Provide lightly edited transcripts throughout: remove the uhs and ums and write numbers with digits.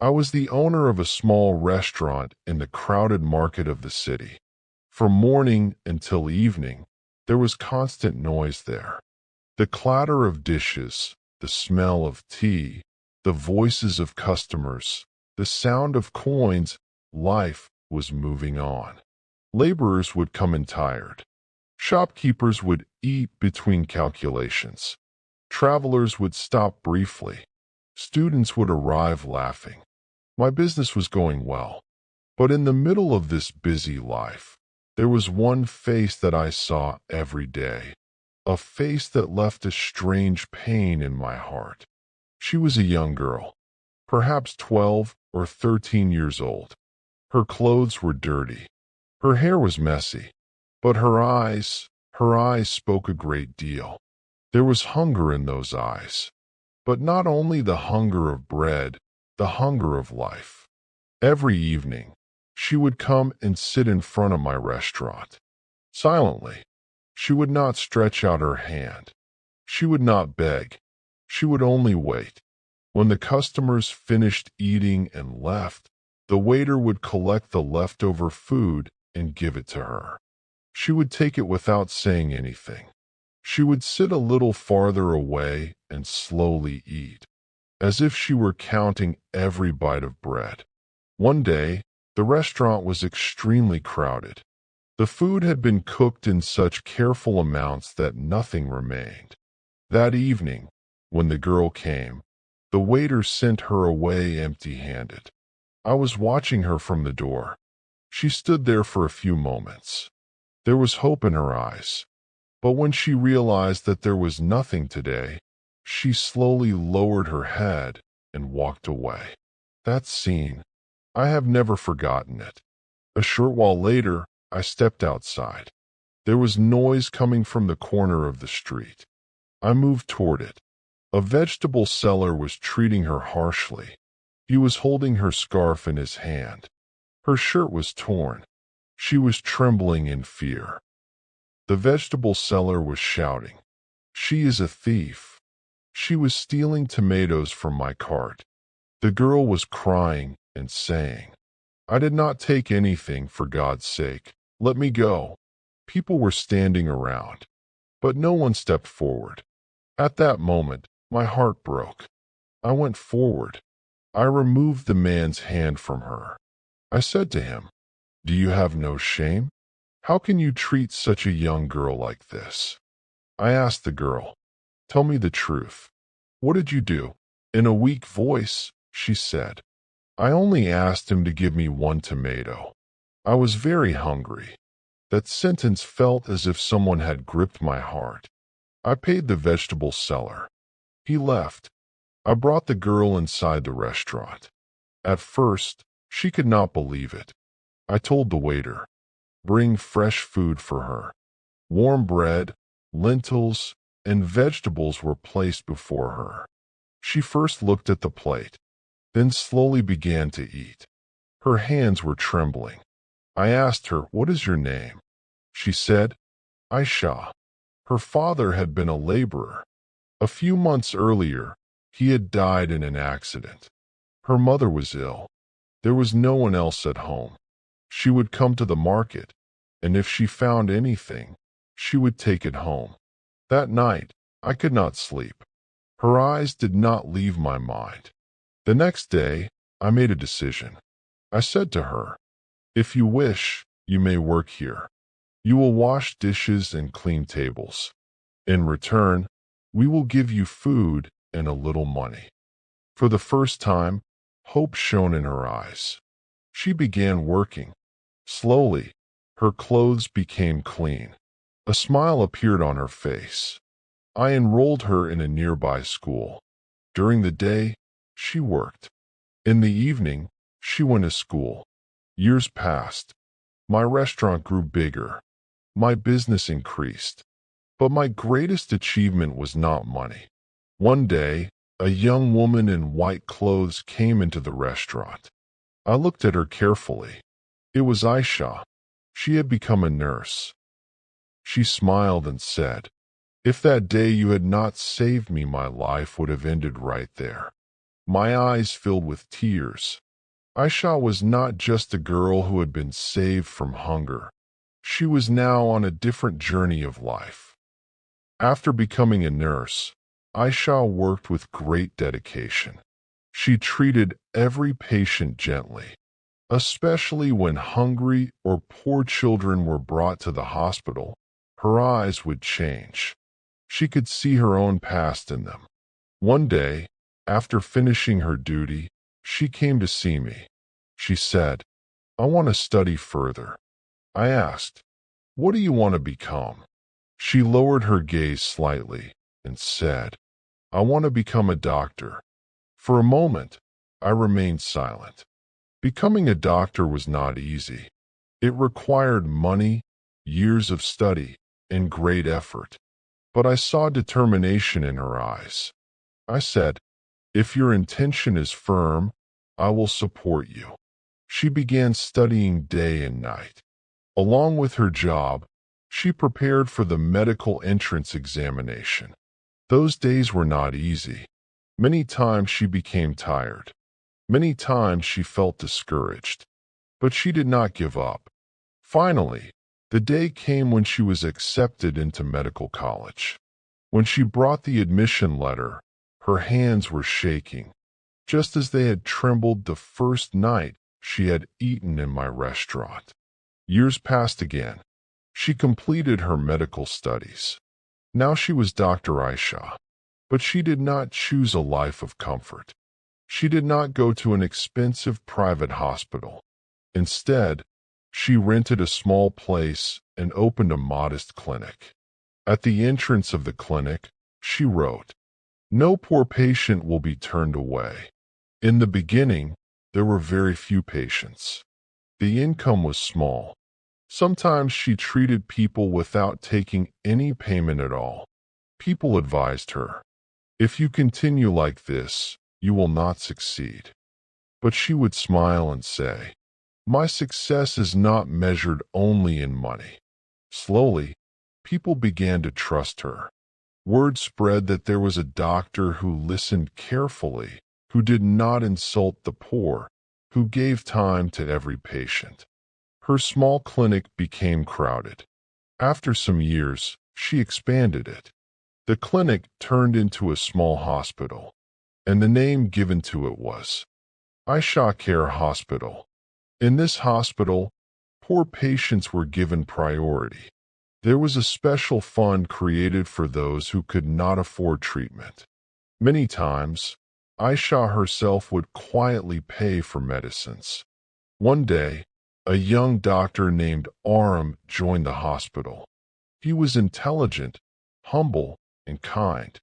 I was the owner of a small restaurant in the crowded market of the city. From morning until evening, there was constant noise there. The clatter of dishes, the smell of tea, the voices of customers, the sound of coins. Life was moving on. Laborers would come in tired. Shopkeepers would eat between calculations. Travelers would stop briefly. Students would arrive laughing. My business was going well. But in the middle of this busy life, there was one face that I saw every day. A face that left a strange pain in my heart. She was a young girl, perhaps 12 or 13 years old. Her clothes were dirty. Her hair was messy. But her eyes spoke a great deal. There was hunger in those eyes. But not only the hunger of bread, the hunger of life. Every evening, she would come and sit in front of my restaurant. Silently. She would not stretch out her hand. She would not beg. She would only wait. When the customers finished eating and left, the waiter would collect the leftover food and give it to her. She would take it without saying anything. She would sit a little farther away and slowly eat, as if she were counting every bite of bread. One day, the restaurant was extremely crowded. The food had been cooked in such careful amounts that nothing remained. That evening, when the girl came, the waiter sent her away empty-handed. I was watching her from the door. She stood there for a few moments. There was hope in her eyes. But when she realized that there was nothing today, she slowly lowered her head and walked away. That scene, I have never forgotten it. A short while later, I stepped outside. There was noise coming from the corner of the street. I moved toward it. A vegetable seller was treating her harshly. He was holding her scarf in his hand. Her shirt was torn. She was trembling in fear. The vegetable seller was shouting, "She is a thief. She was stealing tomatoes from my cart." The girl was crying and saying, "I did not take anything, for God's sake. Let me go." People were standing around, but no one stepped forward. At that moment, my heart broke. I went forward. I removed the man's hand from her. I said to him, "Do you have no shame? How can you treat such a young girl like this?" I asked the girl, "Tell me the truth. What did you do?" In a weak voice, she said, "I only asked him to give me one tomato. I was very hungry." That sentence felt as if someone had gripped my heart. I paid the vegetable seller. He left. I brought the girl inside the restaurant. At first, she could not believe it. I told the waiter, "Bring fresh food for her." Warm bread, lentils, and vegetables were placed before her. She first looked at the plate, then slowly began to eat. Her hands were trembling. I asked her, "What is your name?" She said, "Ayesha." Her father had been a laborer. A few months earlier, he had died in an accident. Her mother was ill. There was no one else at home. She would come to the market, and if she found anything, she would take it home. That night, I could not sleep. Her eyes did not leave my mind. The next day, I made a decision. I said to her, "If you wish, you may work here. You will wash dishes and clean tables. In return, we will give you food and a little money." For the first time, hope shone in her eyes. She began working. Slowly, her clothes became clean. A smile appeared on her face. I enrolled her in a nearby school. During the day, she worked. In the evening, she went to school. Years passed. My restaurant grew bigger. My business increased. But my greatest achievement was not money. One day, a young woman in white clothes came into the restaurant. I looked at her carefully. It was Ayesha. She had become a nurse. She smiled and said, "If that day you had not saved me, my life would have ended right there." My eyes filled with tears. Ayesha was not just a girl who had been saved from hunger. She was now on a different journey of life. After becoming a nurse, Ayesha worked with great dedication. She treated every patient gently, especially when hungry or poor children were brought to the hospital. Her eyes would change. She could see her own past in them. One day, after finishing her duty, she came to see me. She said, "I want to study further." I asked, "What do you want to become?" She lowered her gaze slightly and said, "I want to become a doctor." For a moment, I remained silent. Becoming a doctor was not easy. It required money, years of study, and great effort. But I saw determination in her eyes. I said, "If your intention is firm, I will support you." She began studying day and night. Along with her job, she prepared for the medical entrance examination. Those days were not easy. Many times she became tired. Many times she felt discouraged. But she did not give up. Finally, the day came when she was accepted into medical college. When she brought the admission letter, her hands were shaking, just as they had trembled the first night she had eaten in my restaurant. Years passed again. She completed her medical studies. Now she was Dr. Ayesha. But she did not choose a life of comfort. She did not go to an expensive private hospital. Instead, she rented a small place and opened a modest clinic. At the entrance of the clinic, she wrote, "No poor patient will be turned away." In the beginning, there were very few patients. The income was small. Sometimes she treated people without taking any payment at all. People advised her, "If you continue like this, you will not succeed." But she would smile and say, "My success is not measured only in money." Slowly, people began to trust her. Word spread that there was a doctor who listened carefully, who did not insult the poor, who gave time to every patient. Her small clinic became crowded. After some years, she expanded it. The clinic turned into a small hospital, and the name given to it was Ayesha Care Hospital. In this hospital, poor patients were given priority. There was a special fund created for those who could not afford treatment. Many times, Ayesha herself would quietly pay for medicines. One day, a young doctor named Aram joined the hospital. He was intelligent, humble, and kind.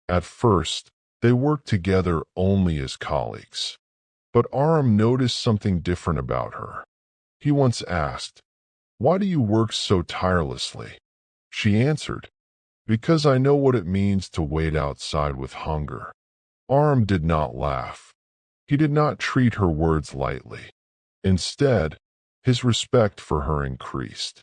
At first, they worked together only as colleagues. But Aram noticed something different about her. He once asked, "Why do you work so tirelessly?" She answered, "Because I know what it means to wait outside with hunger." Aram did not laugh. He did not treat her words lightly. Instead, his respect for her increased.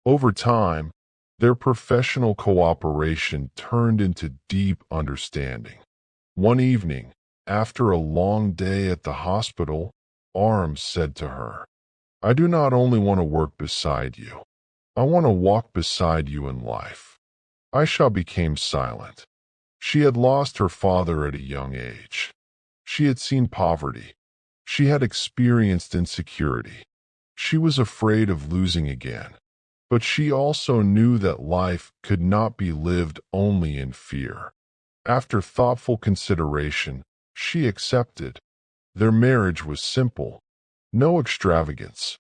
Over time, their professional cooperation turned into deep understanding. One evening, after a long day at the hospital, Aram said to her, "I do not only want to work beside you. I want to walk beside you in life." Ayesha became silent. She had lost her father at a young age. She had seen poverty. She had experienced insecurity. She was afraid of losing again. But she also knew that life could not be lived only in fear. After thoughtful consideration, she accepted. Their marriage was simple. No extravagance.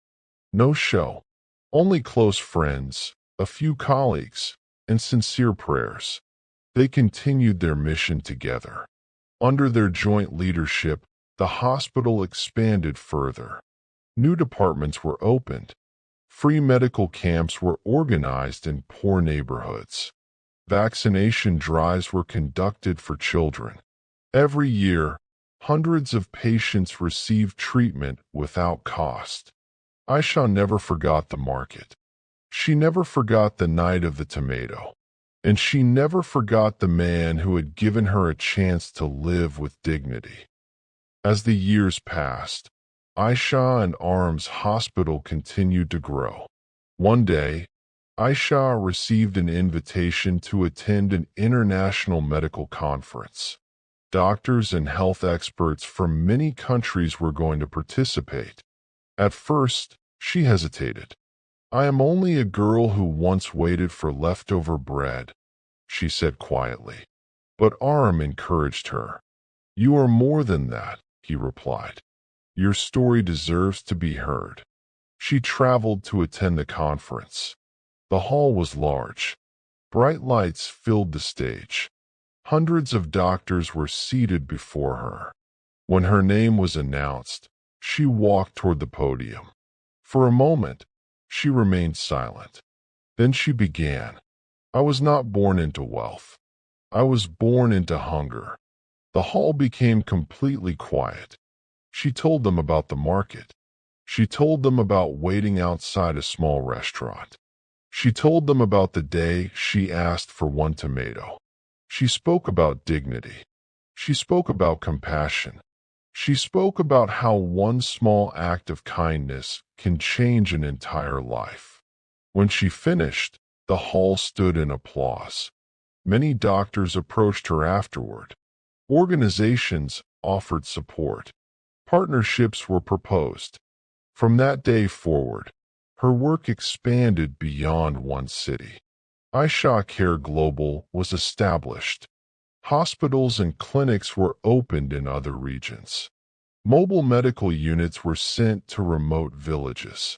No show. Only close friends, a few colleagues, and sincere prayers. They continued their mission together. Under their joint leadership, the hospital expanded further. New departments were opened. Free medical camps were organized in poor neighborhoods. Vaccination drives were conducted for children. Every year, hundreds of patients received treatment without cost. Ayesha never forgot the market. She never forgot the night of the tomato. And she never forgot the man who had given her a chance to live with dignity. As the years passed, Ayesha and Arm's hospital continued to grow. One day, Ayesha received an invitation to attend an international medical conference. Doctors and health experts from many countries were going to participate. At first, she hesitated. "I am only a girl who once waited for leftover bread," she said quietly. But Arm encouraged her. "You are more than that," he replied. "Your story deserves to be heard." She traveled to attend the conference. The hall was large. Bright lights filled the stage. Hundreds of doctors were seated before her. When her name was announced, she walked toward the podium. For a moment, she remained silent. Then she began. "I was not born into wealth. I was born into hunger." The hall became completely quiet. She told them about the market. She told them about waiting outside a small restaurant. She told them about the day she asked for one tomato. She spoke about dignity. She spoke about compassion. She spoke about how one small act of kindness can change an entire life. When she finished, the hall stood in applause. Many doctors approached her afterward. Organizations offered support. Partnerships were proposed. From that day forward, her work expanded beyond one city. Ayesha Care Global was established. Hospitals and clinics were opened in other regions. Mobile medical units were sent to remote villages.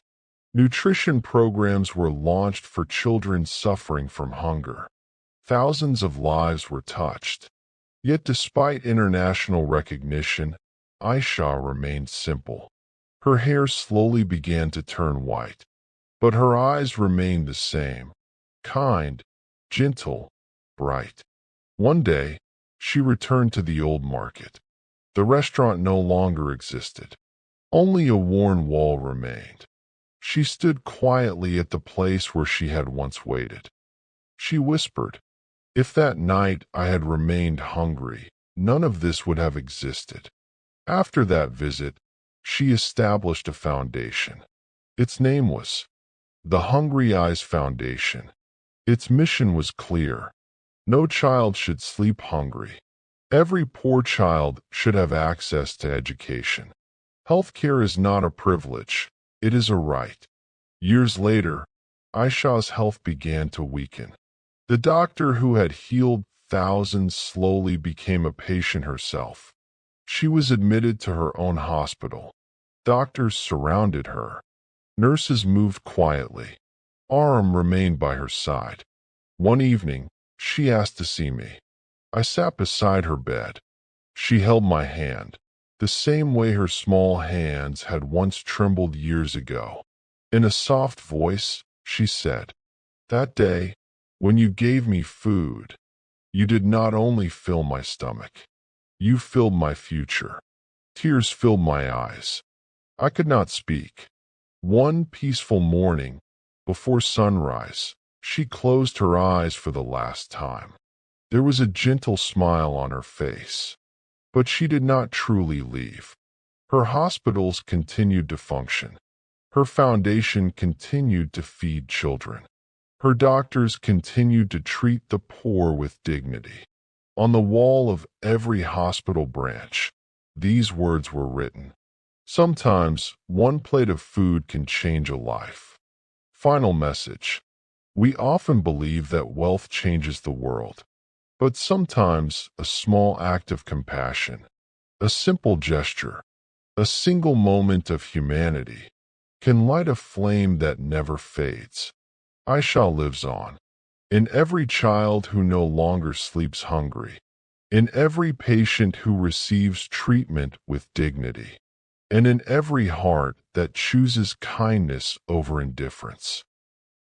Nutrition programs were launched for children suffering from hunger. Thousands of lives were touched. Yet despite international recognition, Ayesha remained simple. Her hair slowly began to turn white, but her eyes remained the same, kind, gentle, bright. One day, she returned to the old market. The restaurant no longer existed. Only a worn wall remained. She stood quietly at the place where she had once waited. She whispered, "If that night I had remained hungry, none of this would have existed." After that visit, she established a foundation. Its name was the Hungry Eyes Foundation. Its mission was clear. No child should sleep hungry. Every poor child should have access to education. Healthcare is not a privilege, it is a right. Years later, Aisha's health began to weaken. The doctor who had healed thousands slowly became a patient herself. She was admitted to her own hospital. Doctors surrounded her. Nurses moved quietly. Arm remained by her side. One evening, she asked to see me. I sat beside her bed. She held my hand, the same way her small hands had once trembled years ago. In a soft voice, she said, "That day, when you gave me food, you did not only fill my stomach, you filled my future." Tears filled my eyes. I could not speak. One peaceful morning, before sunrise, she closed her eyes for the last time. There was a gentle smile on her face. But she did not truly leave. Her hospitals continued to function. Her foundation continued to feed children. Her doctors continued to treat the poor with dignity. On the wall of every hospital branch, these words were written. Sometimes one plate of food can change a life. Final message. We often believe that wealth changes the world. But sometimes a small act of compassion, a simple gesture, a single moment of humanity can light a flame that never fades. Aisha lives on. In every child who no longer sleeps hungry, in every patient who receives treatment with dignity, and in every heart that chooses kindness over indifference.